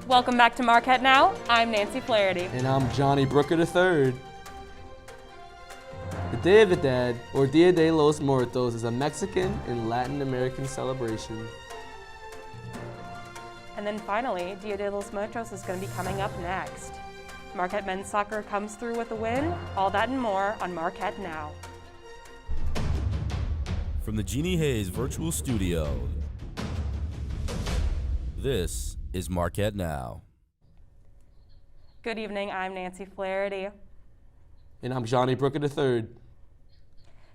Welcome back to Marquette Now. I'm Nancy Flaherty. And I'm Johnny Brooker III. The Day of the Dead, or Dia de los Muertos, is a Mexican and Latin American celebration. And then finally, Dia de los Muertos is going to be coming up next. Marquette men's soccer comes through with a win. All that and more on Marquette Now. From the Jeannie Hayes Virtual Studio, this is Marquette Now. Good evening, I'm Nancy Flaherty. And I'm Johnny Brooker III.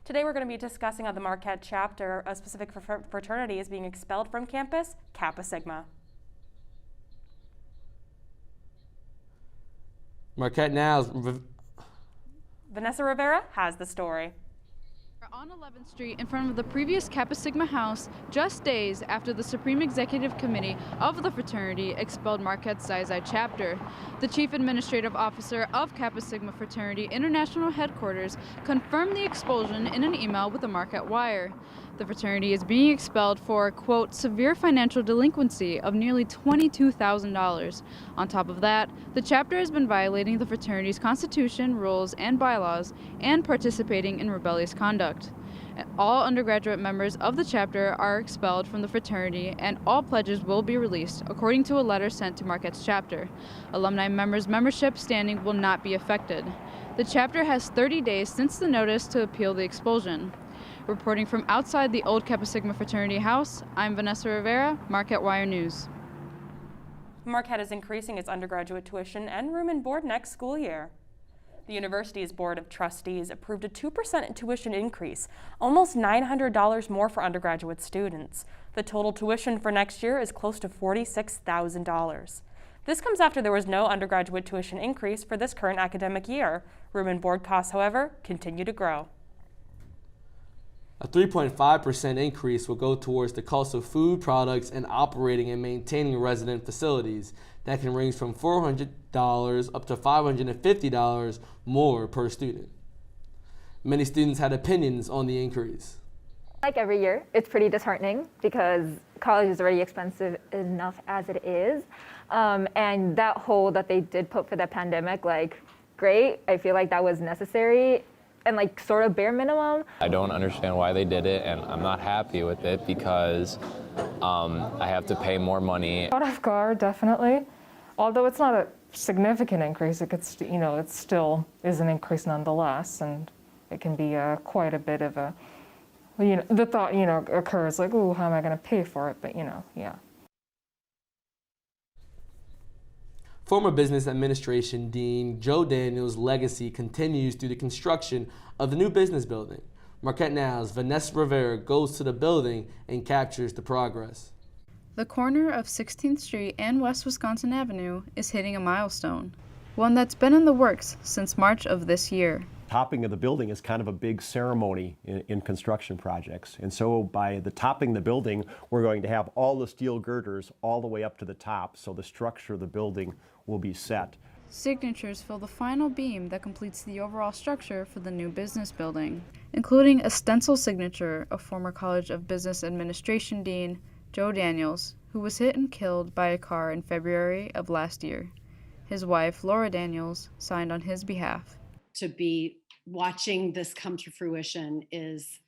Today we're going to be discussing how the Marquette chapter, a specific fraternity, is being expelled from campus, Kappa Sigma. Marquette Now's Vanessa Rivera has the story. On 11th Street in front of the previous Kappa Sigma house, just days after the Supreme Executive Committee of the fraternity expelled Marquette's Xi Xi chapter. The Chief Administrative Officer of Kappa Sigma Fraternity International Headquarters confirmed the expulsion in an email with the Marquette Wire. The fraternity is being expelled for, quote, severe financial delinquency of nearly $22,000. On top of that, the chapter has been violating the fraternity's constitution, rules, and bylaws, and participating in rebellious conduct. All undergraduate members of the chapter are expelled from the fraternity, and all pledges will be released, according to a letter sent to Marquette's chapter. Alumni members' membership standing will not be affected. The chapter has 30 days since the notice to appeal the expulsion. Reporting from outside the old Kappa Sigma fraternity house, I'm Vanessa Rivera, Marquette Wire News. Marquette is increasing its undergraduate tuition and room and board next school year. The university's Board of Trustees approved a 2% tuition increase, almost $900 more for undergraduate students. The total tuition for next year is close to $46,000. This comes after there was no undergraduate tuition increase for this current academic year. Room and board costs, however, continue to grow. A 3.5% increase will go towards the cost of food products and operating and maintaining resident facilities. That can range from $400 up to $550 more per student. Many students had opinions on the increase. Like every year, it's pretty disheartening because college is already expensive enough as it is. And that hole that they did put for the pandemic, great. I feel like that was necessary and sort of bare minimum. I don't understand why they did it, and I'm not happy with it because I have to pay more money. Caught off guard, definitely. Although it's not a significant increase, it still is an increase nonetheless, and it can be quite a bit of a, the thought, occurs oh, how am I going to pay for it? But yeah. Former Business Administration Dean Joe Daniels' legacy continues through the construction of the new business building. Marquette Now's Vanessa Rivera goes to the building and captures the progress. The corner of 16th Street and West Wisconsin Avenue is hitting a milestone, one that's been in the works since March of this year. Topping of the building is kind of a big ceremony in construction projects. And so by the topping the building, we're going to have all the steel girders all the way up to the top, so the structure of the building will be set. Signatures fill the final beam that completes the overall structure for the new business building, including a stencil signature of former College of Business Administration Dean Joe Daniels, who was hit and killed by a car in February of last year. His wife, Laura Daniels, signed on his behalf. To be watching this come to fruition it's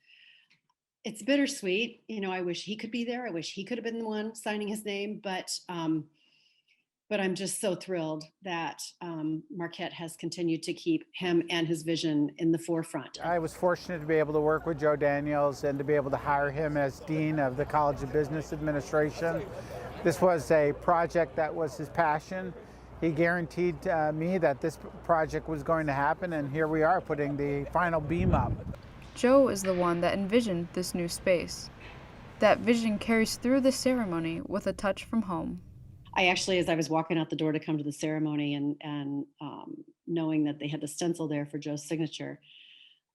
bittersweet. I wish he could be there. I wish he could have been the one signing his name, but I'm just so thrilled that Marquette has continued to keep him and his vision in the forefront. I was fortunate to be able to work with Joe Daniels and to be able to hire him as Dean of the College of Business Administration. This was a project that was his passion. He guaranteed me that this project was going to happen, and here we are putting the final beam up. Joe is the one that envisioned this new space. That vision carries through the ceremony with a touch from home. I actually, as I was walking out the door to come to the ceremony and knowing that they had the stencil there for Joe's signature,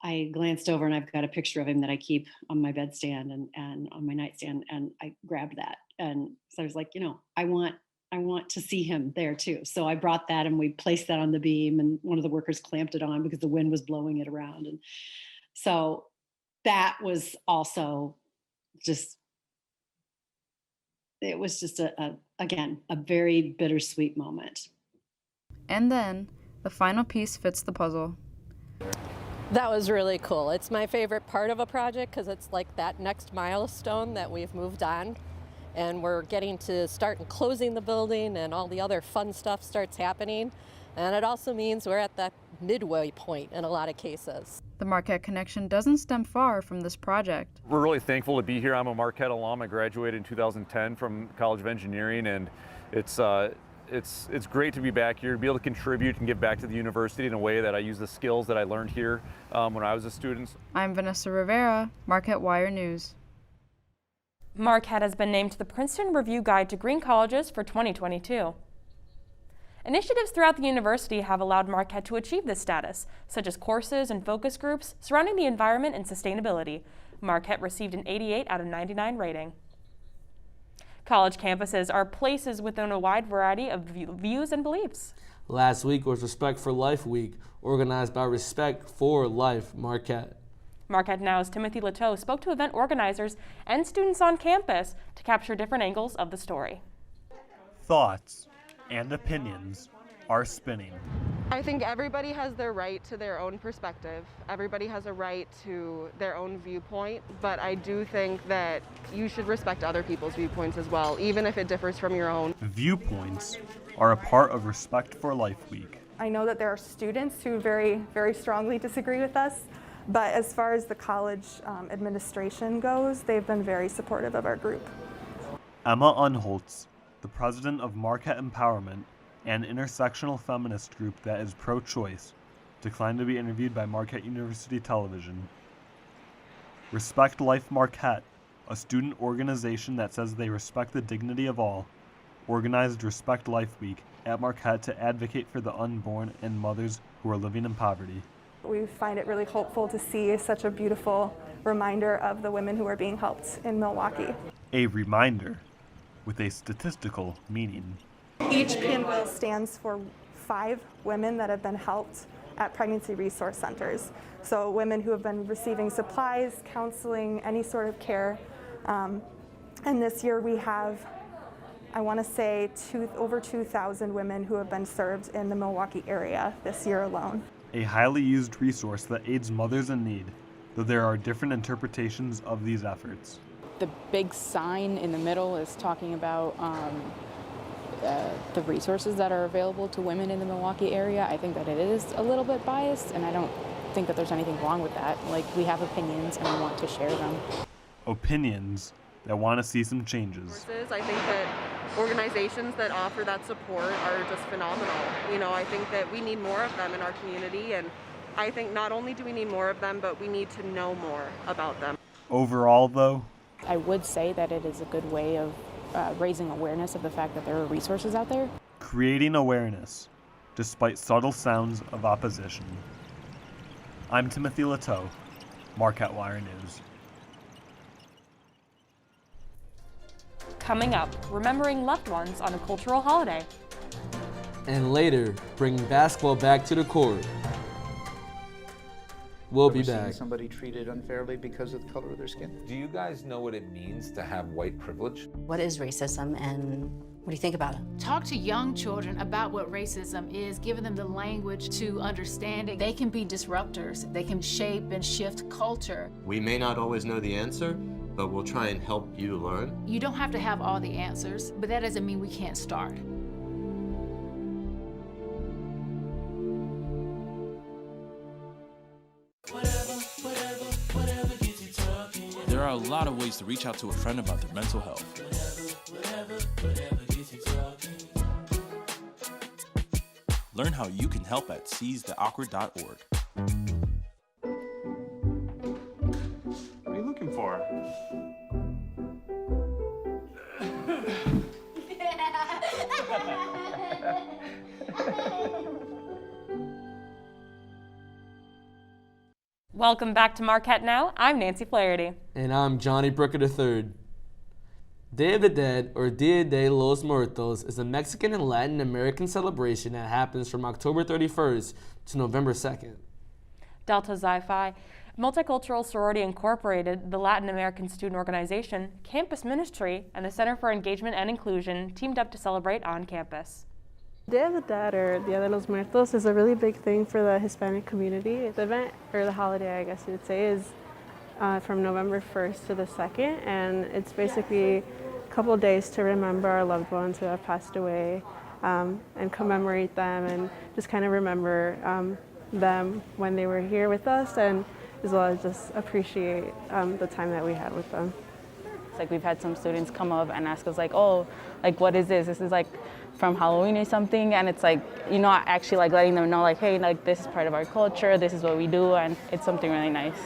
I glanced over and I've got a picture of him that I keep on my bedstand and on my nightstand, and I grabbed that. And so I was like, I want to see him there too. So I brought that and we placed that on the beam, and one of the workers clamped it on because the wind was blowing it around. And so that was also just, it was just a again, a very bittersweet moment. And then the final piece fits the puzzle. That was really cool. It's my favorite part of a project because it's like that next milestone that we've moved on, and we're getting to start closing the building and all the other fun stuff starts happening. And it also means we're at that midway point in a lot of cases. The Marquette connection doesn't stem far from this project. We're really thankful to be here. I'm a Marquette alum. I graduated in 2010 from College of Engineering, and it's great to be back here, to be able to contribute and give back to the university in a way that I use the skills that I learned here when I was a student. I'm Vanessa Rivera, Marquette Wire News. Marquette has been named to the Princeton Review Guide to Green Colleges for 2022. Initiatives throughout the university have allowed Marquette to achieve this status, such as courses and focus groups surrounding the environment and sustainability. Marquette received an 88 out of 99 rating. College campuses are places within a wide variety of views and beliefs. Last week was Respect for Life Week, organized by Respect for Life Marquette. Marquette Now's Timothy Leteau spoke to event organizers and students on campus to capture different angles of the story. Thoughts and opinions are spinning. I think everybody has their right to their own perspective. Everybody has a right to their own viewpoint, but I do think that you should respect other people's viewpoints as well, even if it differs from your own. Viewpoints are a part of Respect for Life Week. I know that there are students who very strongly disagree with us, but as far as the college administration goes, they've been very supportive of our group. Emma Unholtz, the president of Marquette Empowerment, an intersectional feminist group that is pro-choice, declined to be interviewed by Marquette University Television. Respect Life Marquette, a student organization that says they respect the dignity of all, organized Respect Life Week at Marquette to advocate for the unborn and mothers who are living in poverty. We find it really hopeful to see such a beautiful reminder of the women who are being helped in Milwaukee. A reminder with a statistical meaning. Each pinwheel stands for 5 women that have been helped at pregnancy resource centers. So women who have been receiving supplies, counseling, any sort of care. And this year we have, I want to say, over 2,000 women who have been served in the Milwaukee area this year alone. A highly used resource that aids mothers in need, though there are different interpretations of these efforts. The big sign in the middle is talking about the resources that are available to women in the Milwaukee area. I think that it is a little bit biased, and I don't think that there's anything wrong with that. Like, we have opinions and we want to share them. Opinions that want to see some changes. I think that organizations that offer that support are just phenomenal. You know, I think that we need more of them in our community, and I think not only do we need more of them, but we need to know more about them. Overall, though, I would say that it is a good way of raising awareness of the fact that there are resources out there. Creating awareness, despite subtle sounds of opposition. I'm Timothy Leteau, Marquette Wire News. Coming up, remembering loved ones on a cultural holiday. And later, bringing basketball back to the court. We'll be back. Somebody treated unfairly because of the color of their skin. Do you guys know what it means to have white privilege? What is racism, and what do you think about it? Talk to young children about what racism is, giving them the language to understand it. They can be disruptors. They can shape and shift culture. We may not always know the answer, but we'll try and help you learn. You don't have to have all the answers, but that doesn't mean we can't start. There are a lot of ways to reach out to a friend about their mental health. Learn how you can help at seizetheawkward.org. What are you looking for? Welcome back to Marquette Now. I'm Nancy Flaherty. And I'm Johnny Brooker III. Day of the Dead, or Dia de los Muertos, is a Mexican and Latin American celebration that happens from October 31st to November 2nd. Delta Xi Phi Multicultural Sorority Incorporated, the Latin American student organization, Campus Ministry, and the Center for Engagement and Inclusion teamed up to celebrate on campus. Day of the Dead, or Dia de los Muertos, is a really big thing for the Hispanic community. The event, or the holiday I guess you would say, is from November 1st to the 2nd, and it's basically a couple of days to remember our loved ones who have passed away and commemorate them and just kind of remember them when they were here with us, and as well as just appreciate the time that we had with them. It's like we've had some students come up and ask us like, oh, like what is this? This is like from Halloween or something, and it's like, you know, actually like letting them know like, hey, like this is part of our culture, this is what we do, and it's something really nice.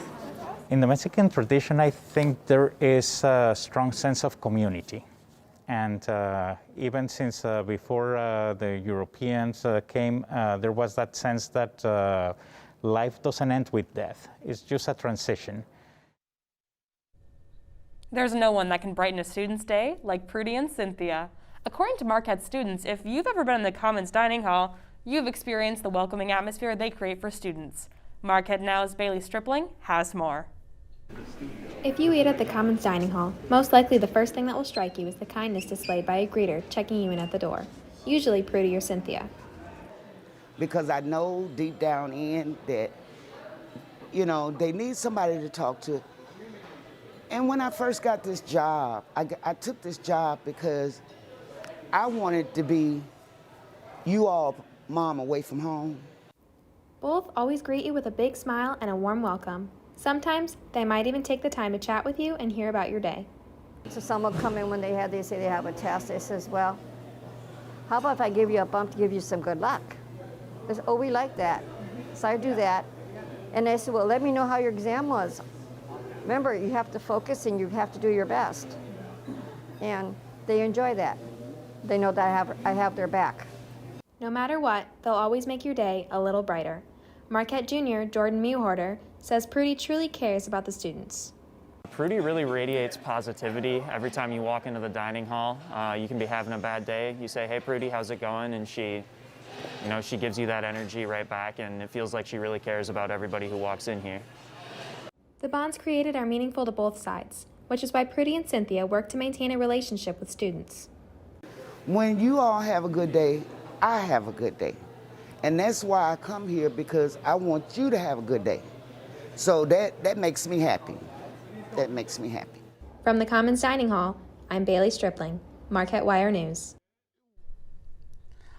In the Mexican tradition, I think there is a strong sense of community. And even since before the Europeans came, there was that sense that life doesn't end with death. It's just a transition. There's no one that can brighten a student's day like Prudy and Cynthia. According to Marquette students, if you've ever been in the Commons Dining Hall, you've experienced the welcoming atmosphere they create for students. Marquette Now's Bailey Stripling has more. If you eat at the Commons Dining Hall, most likely the first thing that will strike you is the kindness displayed by a greeter checking you in at the door, usually Prudy or Cynthia. Because I know deep down in that, you know, they need somebody to talk to. And when I first got this job, I took this job because I wanted to be you all mom away from home. Both always greet you with a big smile and a warm welcome. Sometimes they might even take the time to chat with you and hear about your day. So someone will come in when they say they have a test. They says, well, how about if I give you a bump to give you some good luck? They say, oh, we like that. So I do that. And they said, well, let me know how your exam was. Remember, you have to focus and you have to do your best. And they enjoy that. They know that I have their back. No matter what, they'll always make your day a little brighter. Marquette Jr. Jordan Mewhorter says Prudy truly cares about the students. Prudy really radiates positivity. Every time you walk into the dining hall, you can be having a bad day. You say, hey, Prudy, how's it going? And she gives you that energy right back, and it feels like she really cares about everybody who walks in here. The bonds created are meaningful to both sides, which is why Prudy and Cynthia work to maintain a relationship with students. When you all have a good day, I have a good day. And that's why I come here, because I want you to have a good day. So that makes me happy. That makes me happy. From the Commons Dining Hall, I'm Bailey Stripling, Marquette Wire News.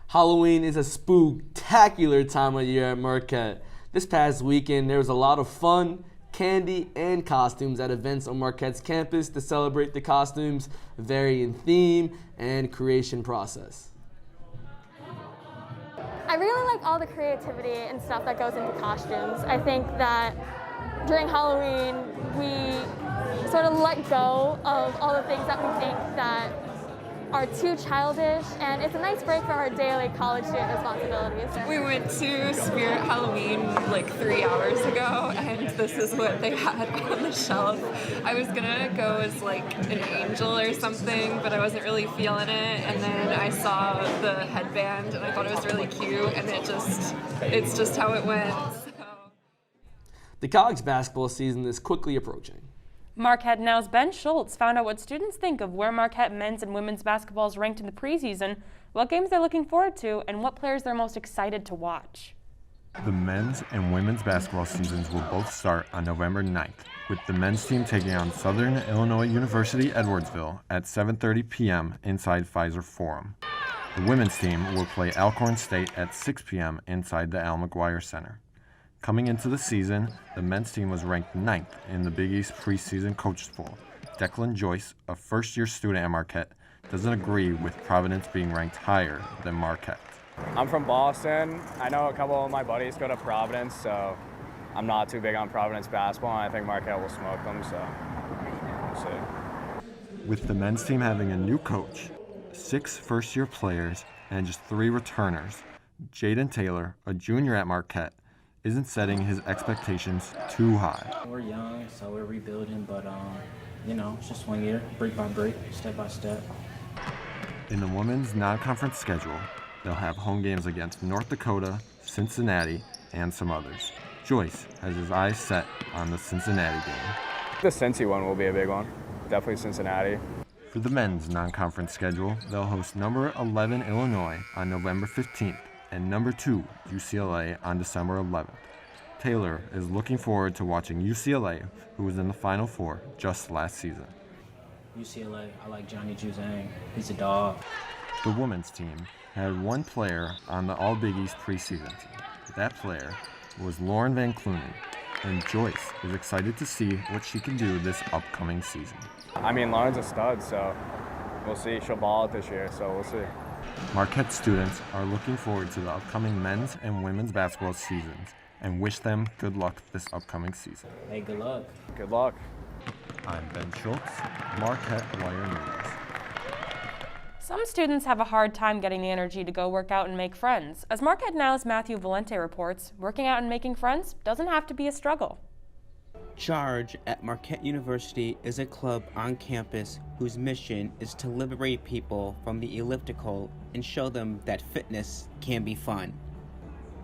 Halloween is a spooktacular time of year at Marquette. This past weekend, there was a lot of fun, candy, and costumes at events on Marquette's campus to celebrate the costumes' varying theme and creation process. I really like all the creativity and stuff that goes into costumes. I think that during Halloween, we sort of let go of all the things that we think that are too childish, and it's a nice break from our daily college student responsibilities. We went to Spirit Halloween like 3 hours ago, and this is what they had on the shelf. I was gonna go as like an angel or something, but I wasn't really feeling it, and then I saw the headband and I thought it was really cute, and it's just how it went. The college basketball season is quickly approaching. Marquette Now's Ben Schultz found out what students think of where Marquette men's and women's basketball is ranked in the preseason, what games they're looking forward to, and what players they're most excited to watch. The men's and women's basketball seasons will both start on November 9th, with the men's team taking on Southern Illinois University Edwardsville at 7:30 p.m. inside Pfizer Forum. The women's team will play Alcorn State at 6 p.m. inside the Al McGuire Center. Coming into the season, the men's team was ranked 9th in the Big East preseason coaches poll. Declan Joyce, a first-year student at Marquette, doesn't agree with Providence being ranked higher than Marquette. I'm from Boston. I know a couple of my buddies go to Providence, so I'm not too big on Providence basketball, and I think Marquette will smoke them, so we'll see. With the men's team having a new coach, 6 first-year players, and just 3 returners, Jaden Taylor, a junior at Marquette, isn't setting his expectations too high. We're young, so we're rebuilding, but it's just 1 year, brick by brick, step by step. In the women's non-conference schedule, they'll have home games against North Dakota, Cincinnati, and some others. Joyce has his eyes set on the Cincinnati game. The Cincy one will be a big one. Definitely Cincinnati. For the men's non-conference schedule, they'll host number 11 Illinois on November 15th and number 2 UCLA on December 11th. Taylor is looking forward to watching UCLA, who was in the Final Four just last season. UCLA, I like Johnny Juzang. He's a dog. The women's team had one player on the All Big East preseason team. That player was Lauren Van Clunen, and Joyce is excited to see what she can do this upcoming season. I mean, Lauren's a stud, so we'll see. She'll ball out this year, so we'll see. Marquette students are looking forward to the upcoming men's and women's basketball seasons and wish them good luck this upcoming season. Hey, good luck. Good luck. I'm Ben Schultz, Marquette Wire News. Some students have a hard time getting the energy to go work out and make friends. As Marquette Now's Matthew Valente reports, working out and making friends doesn't have to be a struggle. Charge at Marquette University is a club on campus whose mission is to liberate people from the elliptical and show them that fitness can be fun.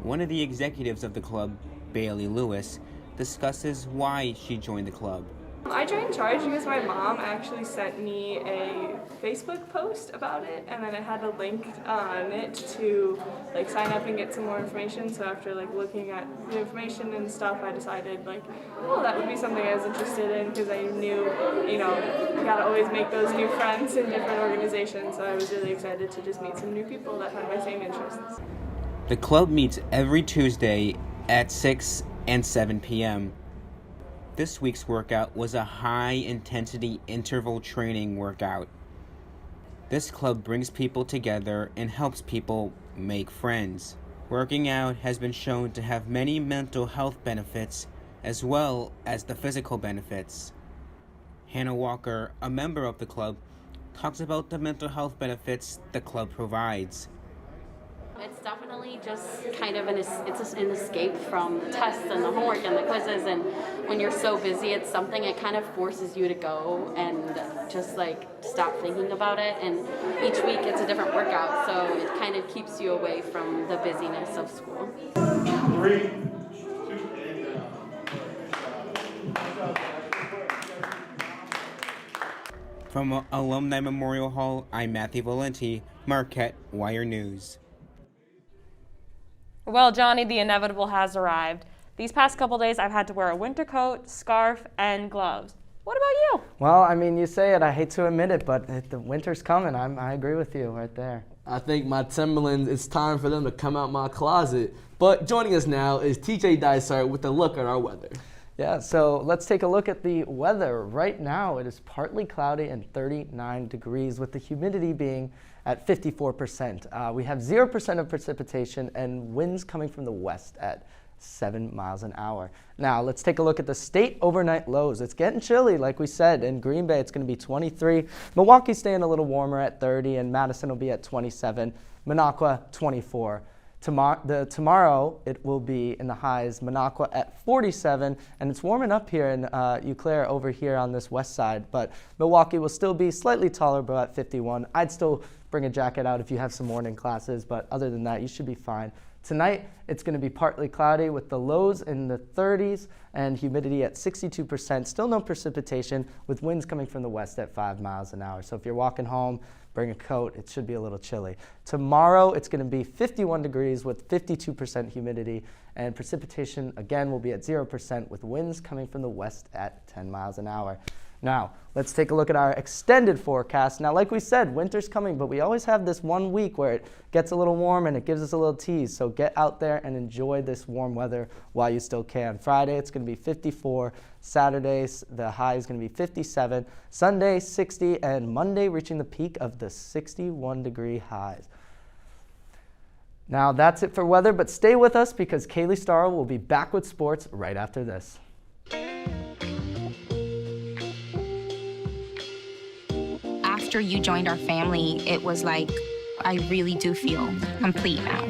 One of the executives of the club, Bailey Lewis, discusses why she joined the club. I joined Charge because my mom actually sent me a Facebook post about it, and then it had a link on it to like sign up and get some more information. So after like looking at the information and stuff, I decided like, oh, that would be something I was interested in because I knew, you gotta always make those new friends in different organizations. So I was really excited to just meet some new people that had my same interests. The club meets every Tuesday at 6 and 7 p.m. This week's workout was a high-intensity interval training workout. This club brings people together and helps people make friends. Working out has been shown to have many mental health benefits as well as the physical benefits. Hannah Walker, a member of the club, talks about the mental health benefits the club provides. It's definitely just kind of an escape from the tests and the homework and the quizzes, and when you're so busy, it's something it kind of forces you to go and just like stop thinking about it, and each week it's a different workout, so it kind of keeps you away from the busyness of school. 3, 2, From Alumni Memorial Hall, I'm Matthew Valenti, Marquette Wire News. Well, Johnny, the inevitable has arrived. These past couple days, I've had to wear a winter coat, scarf, and gloves. What about you? Well, I mean, you say it, I hate to admit it, but the winter's coming. I agree with you right there. I think my Timberlands, it's time for them to come out my closet. But joining us now is TJ Dysart with a look at our weather. Yeah, so let's take a look at the weather. Right now, it is partly cloudy and 39 degrees with the humidity being at 54%. We have 0% of precipitation and winds coming from the west at 7 miles an hour. Now, let's take a look at the state overnight lows. It's getting chilly, like we said. In Green Bay, it's going to be 23. Milwaukee's staying a little warmer at 30, and Madison will be at 27. Minocqua, 24. Tomorrow, it will be in the highs, Minocqua at 47, and it's warming up here in Eau Claire over here on this west side, but Milwaukee will still be slightly taller, but at 51. I'd still bring a jacket out if you have some morning classes, but other than that, you should be fine. Tonight, it's going to be partly cloudy with the lows in the 30s and humidity at 62%. Still no precipitation with winds coming from the west at 5 miles an hour. So if you're walking home, bring a coat. It should be a little chilly. Tomorrow, it's going to be 51 degrees with 52% humidity, and precipitation, again, will be at 0% with winds coming from the west at 10 miles an hour. Now, let's take a look at our extended forecast. Now, like we said, winter's coming, but we always have this 1 week where it gets a little warm and it gives us a little tease. So get out there and enjoy this warm weather while you still can. Friday, it's going to be 54. Saturday, the high is going to be 57. Sunday, 60. And Monday, reaching the peak of the 61-degree highs. Now, that's it for weather, but stay with us because Kaylee Starr will be back with sports right after this. After you joined our family, it was like, I really do feel complete now.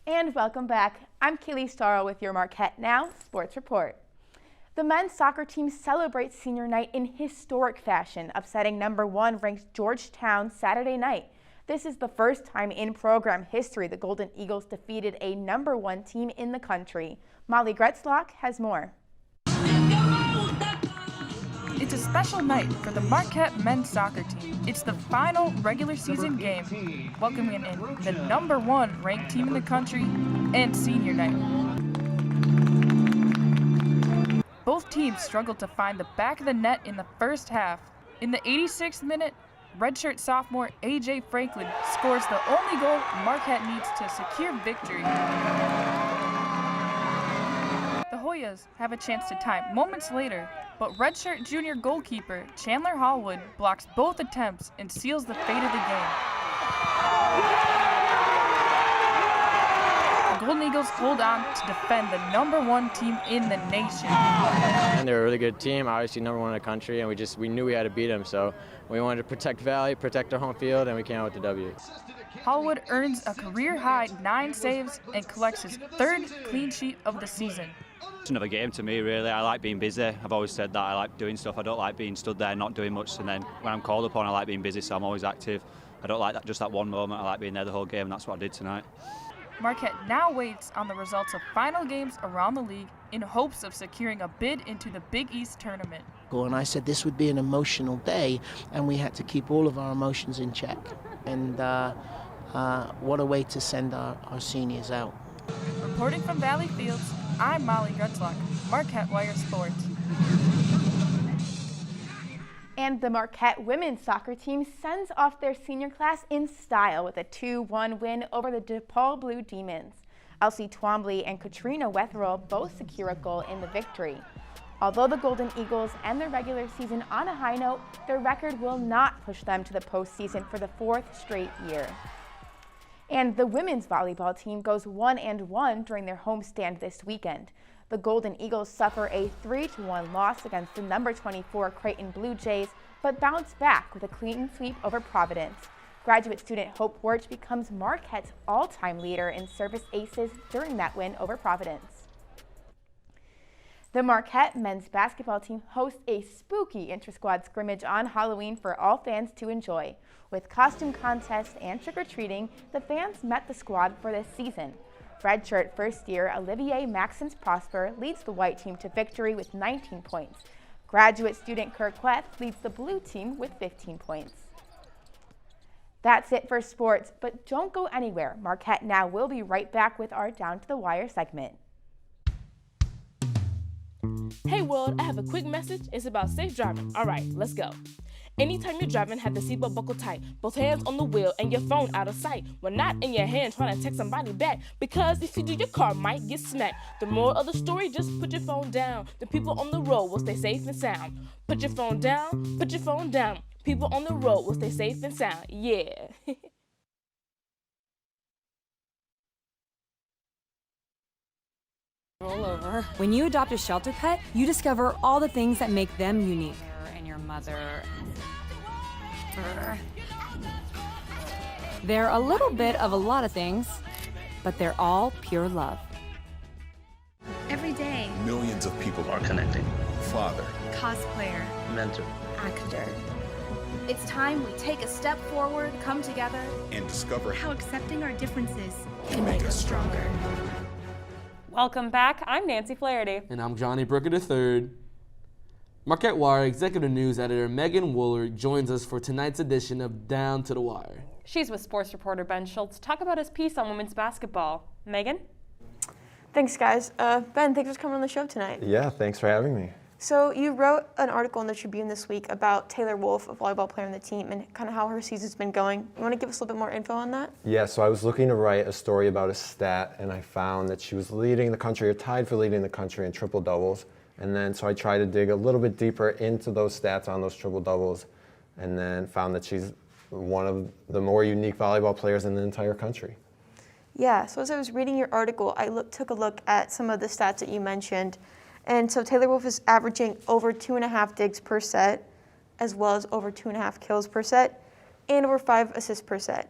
And welcome back. I'm Kaylee Starr with your Marquette Now Sports Report. The men's soccer team celebrates senior night in historic fashion, upsetting #1 ranked Georgetown Saturday night. This is the first time in program history the Golden Eagles defeated a #1 team in the country. Molly Gretzlock has more. It's a special night for the Marquette men's soccer team. It's the final regular season game, welcoming in the #1 ranked team in the country and senior night. Both teams struggled to find the back of the net in the first half. In the 86th minute, redshirt sophomore A.J. Franklin scores the only goal Marquette needs to secure victory. The Hoyas have a chance to tie moments later, but redshirt junior goalkeeper Chandler Hallwood blocks both attempts and seals the fate of the game. The Golden Eagles hold on to defend the #1 team in the nation. And they're a really good team, obviously #1 in the country, and we knew we had to beat them, so we wanted to protect Valley, protect our home field, and we came out with the W. Hallwood earns a career-high 9 saves and collects his 3rd clean sheet of the season. It's another game to me, really. I like being busy. I've always said that. I like doing stuff. I don't like being stood there not doing much, and then when I'm called upon, I like being busy, so I'm always active. I don't like that, just that one moment. I like being there the whole game, and that's what I did tonight. Marquette now waits on the results of final games around the league in hopes of securing a bid into the Big East tournament. And I said this would be an emotional day, and we had to keep all of our emotions in check. And what a way to send our seniors out. Reporting from Valley Fields, I'm Molly Gretzlock, Marquette Wire Sports. And the Marquette women's soccer team sends off their senior class in style with a 2-1 win over the DePaul Blue Demons. Elsie Twombly and Katrina Wetherill both secure a goal in the victory. Although the Golden Eagles end their regular season on a high note, their record will not push them to the postseason for the 4th straight year. And the women's volleyball team goes 1-1 during their homestand this weekend. The Golden Eagles suffer a 3-1 loss against the #24 Creighton Blue Jays, but bounce back with a clean sweep over Providence. Graduate student Hope Wirch becomes Marquette's all-time leader in service aces during that win over Providence. The Marquette men's basketball team hosts a spooky inter-squad scrimmage on Halloween for all fans to enjoy. With costume contests and trick-or-treating, the fans met the squad for this season. Redshirt first-year Olivier Maxence Prosper leads the white team to victory with 19 points. Graduate student Kirk Queth leads the blue team with 15 points. That's it for sports, but don't go anywhere. Marquette Now will be right back with our Down to the Wire segment. Hey world, I have a quick message. It's about safe driving. All right, let's go. Anytime you're driving, have the seatbelt buckled tight. Both hands on the wheel and your phone out of sight. When not in your hand trying to text somebody back. Because if you do, your car might get smacked. The moral of the story, just put your phone down. The people on the road will stay safe and sound. Put your phone down, put your phone down. People on the road will stay safe and sound. Yeah. Roll over. When you adopt a shelter pet, you discover all the things that make them unique. And your mother. They're a little bit of a lot of things, but they're all pure love. Every day, millions of people are connecting. Father, cosplayer, mentor, actor. It's time we take a step forward, come together, and discover how accepting our differences can make us stronger. Welcome back. I'm Nancy Flaherty. And I'm Johnny Brooker III. Marquette Wire Executive News Editor Megan Woolard joins us for tonight's edition of Down to the Wire. She's with sports reporter Ben Schultz to talk about his piece on women's basketball. Megan? Thanks, guys. Ben, thanks for coming on the show tonight. Yeah, thanks for having me. So you wrote an article in the Tribune this week about Taylor Wolf, a volleyball player on the team, and kind of how her season's been going. You want to give us a little bit more info on that? Yeah, so I was looking to write a story about a stat, and I found that she was leading the country, or tied for leading the country in triple doubles. And then so I tried to dig a little bit deeper into those stats on those triple doubles, and then found that she's one of the more unique volleyball players in the entire country. Yeah, so as I was reading your article, I took a look at some of the stats that you mentioned. And so Taylor Wolf is averaging over 2.5 digs per set, as well as over 2.5 kills per set, and over 5 assists per set.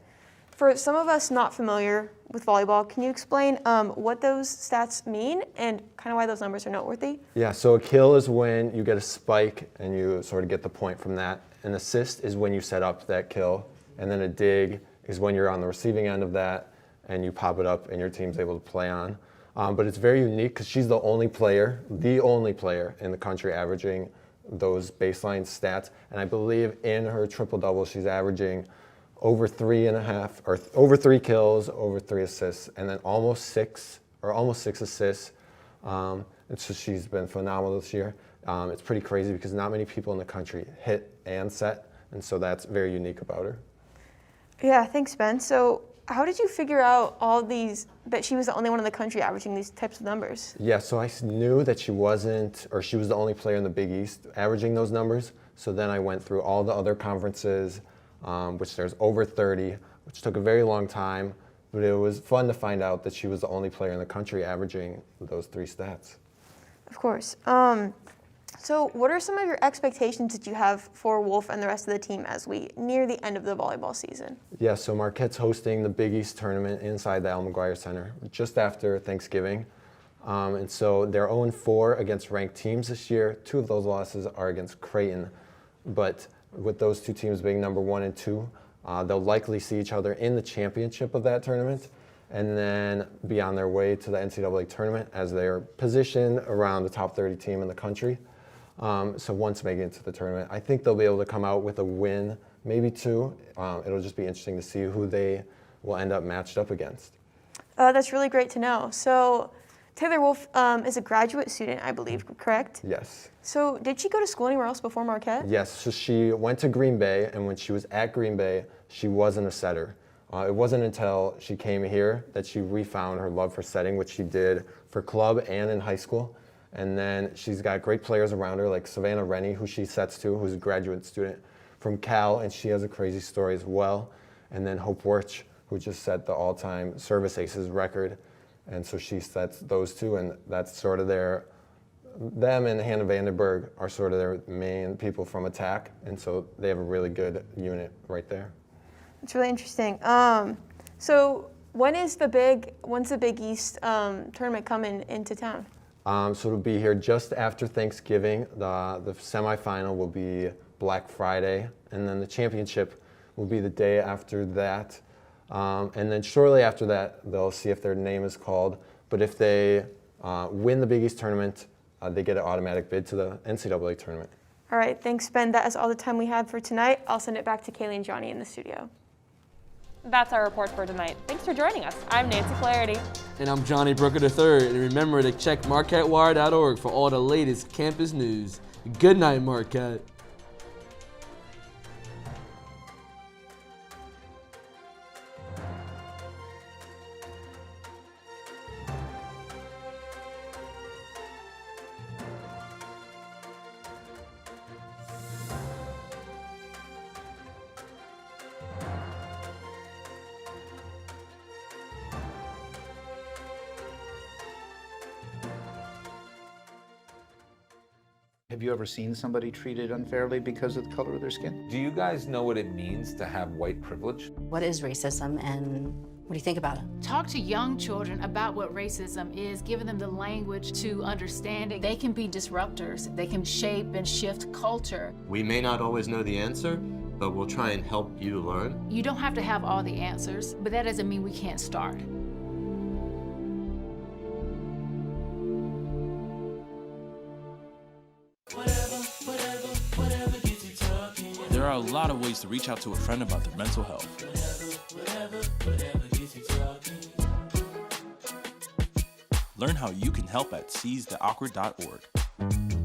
For some of us not familiar with volleyball, can you explain what those stats mean and kind of why those numbers are noteworthy? Yeah, so a kill is when you get a spike and you sort of get the point from that. An assist is when you set up that kill. And then a dig is when you're on the receiving end of that and you pop it up and your team's able to play on. But it's very unique because she's the only player in the country averaging those baseline stats. And I believe in her triple-double, she's averaging over 3 kills, over 3 assists, and then almost 6 assists. And so she's been phenomenal this year. It's pretty crazy because not many people in the country hit and set, and so that's very unique about her. Yeah, thanks, Ben. So how did you figure out that she was the only one in the country averaging these types of numbers? Yeah, so I knew that she was the only player in the Big East averaging those numbers. So then I went through all the other conferences, which there's over 30, which took a very long time, but it was fun to find out that she was the only player in the country averaging those 3 stats. Of course. So what are some of your expectations that you have for Wolf and the rest of the team as we near the end of the volleyball season? Yeah, so Marquette's hosting the Big East tournament inside the Al McGuire Center just after Thanksgiving. And so they're 0-4 against ranked teams this year. 2 of those losses are against Creighton. But with those 2 teams being number 1 and 2, they'll likely see each other in the championship of that tournament and then be on their way to the NCAA tournament as they are positioned around the top 30 team in the country. So once making it to the tournament, I think they'll be able to come out with a win, maybe 2. It'll just be interesting to see who they will end up matched up against. That's really great to know. So Taylor Wolf is a graduate student, I believe, correct? Yes. So did she go to school anywhere else before Marquette? Yes, so she went to Green Bay, and when she was at Green Bay, she wasn't a setter. It wasn't until she came here that she refound her love for setting, which she did for club and in high school. And then she's got great players around her, like Savannah Rennie, who she sets to, who's a graduate student from Cal, and she has a crazy story as well. And then Hope Wirch, who just set the all-time service aces record. And so she sets those 2, and that's sort of them and Hannah Vandenberg are sort of their main people from attack. And so they have a really good unit right there. It's really interesting. So when's the Big East tournament coming into town? So it'll be here just after Thanksgiving. The semifinal will be Black Friday, and then the championship will be the day after that. And then shortly after that, they'll see if their name is called. But if they win the Big East tournament, they get an automatic bid to the NCAA tournament. All right, thanks, Ben. That is all the time we have for tonight. I'll send it back to Kaylee and Johnny in the studio. That's our report for tonight. Thanks for joining us. I'm Nancy Flaherty. And I'm Johnny Brooker III. And remember to check MarquetteWire.org for all the latest campus news. Good night, Marquette. Have you ever seen somebody treated unfairly because of the color of their skin? Do you guys know what it means to have white privilege? What is racism and what do you think about it? Talk to young children about what racism is, giving them the language to understand it. They can be disruptors. They can shape and shift culture. We may not always know the answer, but we'll try and help you learn. You don't have to have all the answers, but that doesn't mean we can't start. There are a lot of ways to reach out to a friend about their mental health. Learn how you can help at seizetheawkward.org.